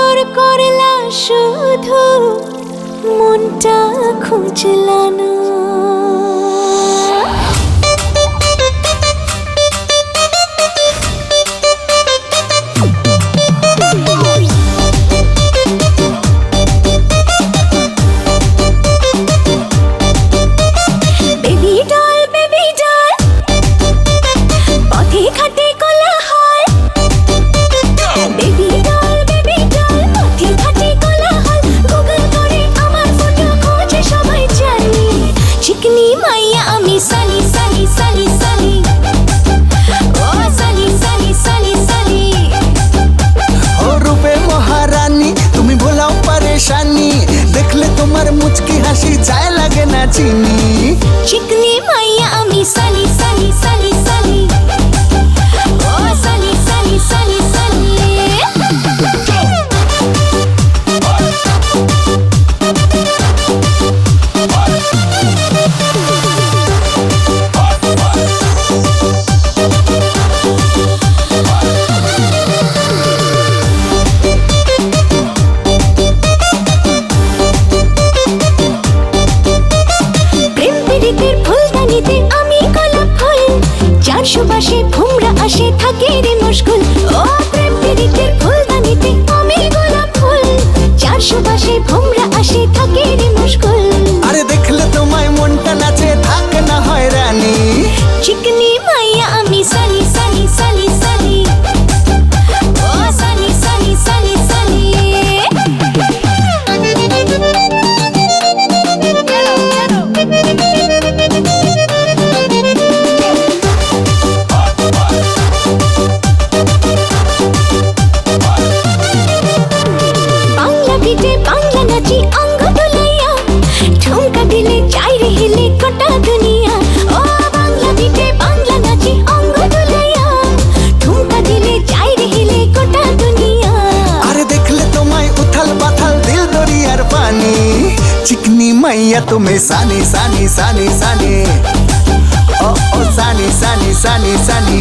আদর করলা শুধু মনটা খুঁজলা না। देखले तुम्हार मुचकी हासि चाय लागे ना चीनी। चिकनी माइया आमी साली साली साली साली ओ साली साली साली साली। সুবাসে ভুমরা আসে থাকে রে মুশকুল ও প্রেম প্রীতির ফুলদানিতে আমি গোলাপ ফুল যার সুবাসে ভুমরা আসে থাকে রে মুশকুল। আরে দেখলে তোমায় মনটা নাচে থাকে না হয়রানি। চিকনি মাইয়া আমি সালি সালি সালি সালি ও সালি সালি সালি সালি। বাংলা নাচি অঙ্গ ডোলাইয়া ঠুমকা দিলে চাই রে হিলে গোটা দুনিয়া। ও বাংলা বিটে বাংলা নাচি অঙ্গ ডোলাইয়া ঠুমকা দিলে চাই রে হিলে গোটা দুনিয়া। আরে দেখলে তোমায় উথাল পাথাল দিল দরিয়ার পানি। চিকনি মাইয়া তুমি সানি সানি সানি সানি ও ও সানি সানি সানি সানি।